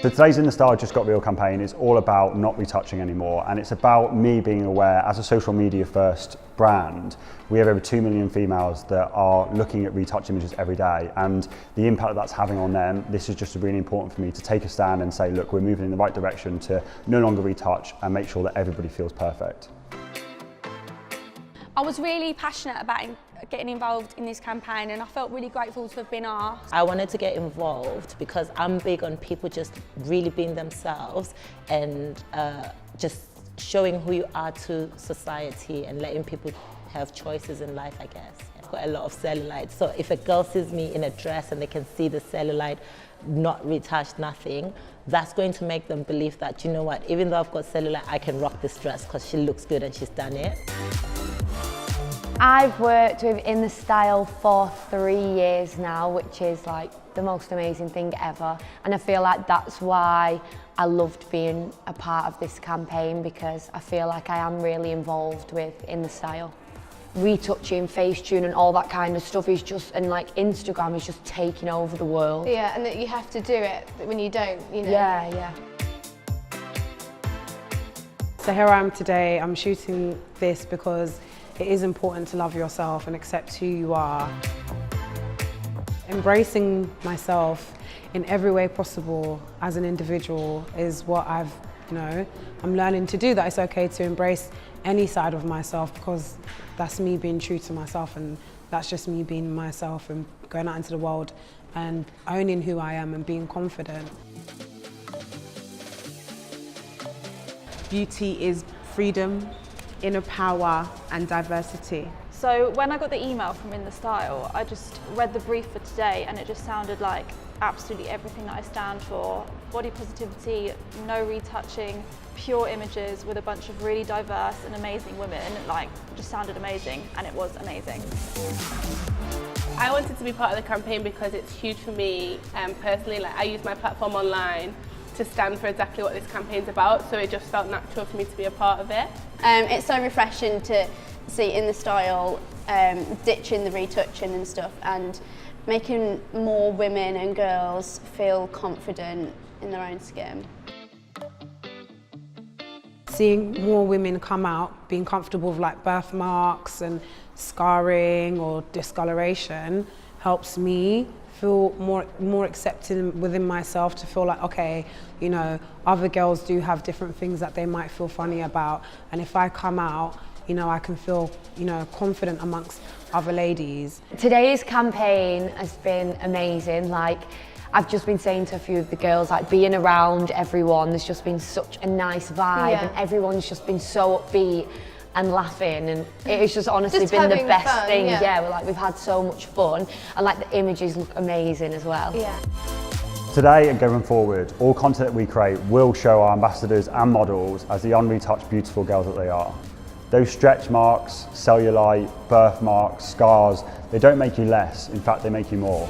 So today's In The Style Just Got Real campaign is all about not retouching anymore, and it's about me being aware, as a social media first brand, we have over 2 million females that are looking at retouch images every day, and the impact that's having on them. This is just really important for me to take a stand and say, look, we're moving in the right direction to no longer retouch and make sure that everybody feels perfect. I was really passionate about getting involved in this campaign, and I felt really grateful to have been asked. I wanted to get involved because I'm big on people just really being themselves and just showing who you are to society and letting people have choices in life, I guess. I've got a lot of cellulite, so if a girl sees me in a dress and they can see the cellulite, not retouched, nothing, that's going to make them believe that, you know what, even though I've got cellulite, I can rock this dress because she looks good and she's done it. I've worked with In The Style for 3 years now, which is like the most amazing thing ever. And I feel like that's why I loved being a part of this campaign, because I feel like I am really involved with In The Style. Retouching, Facetune and all that kind of stuff is just, and like Instagram is just taking over the world. Yeah, and that you have to do it when you don't, you know. Yeah. So here I am today, I'm shooting this because it is important to love yourself and accept who you are. Embracing myself in every way possible as an individual is what I'm learning to do, that it's okay to embrace any side of myself, because that's me being true to myself, and that's just me being myself and going out into the world and owning who I am and being confident. Beauty is freedom, inner power and diversity. So when I got the email from In The Style, I just read the brief for today, and it just sounded like absolutely everything that I stand for. Body positivity, no retouching, pure images with a bunch of really diverse and amazing women. Like, it just sounded amazing, and it was amazing. I wanted to be part of the campaign because it's huge for me personally. Like, I use my platform online to stand for exactly what this campaign's about, so it just felt natural for me to be a part of it. It's so refreshing to see In The Style ditching the retouching and stuff, and making more women and girls feel confident in their own skin. Seeing more women come out being comfortable with like birthmarks and scarring or discoloration helps me feel more accepting within myself, to feel like, okay, you know, other girls do have different things that they might feel funny about, and if I come out, you know, I can feel, you know, confident amongst other ladies. Today's campaign has been amazing. Like, I've just been saying to a few of the girls, like, being around everyone, there's just been such a nice vibe, and everyone's just been so upbeat and laughing, and it's just honestly been the best fun, thing. Yeah, we've had so much fun, and like the images look amazing as well. Yeah. Today and going forward, all content that we create will show our ambassadors and models as the unretouched, beautiful girls that they are. Those stretch marks, cellulite, birthmarks, scars, they don't make you less, in fact they make you more.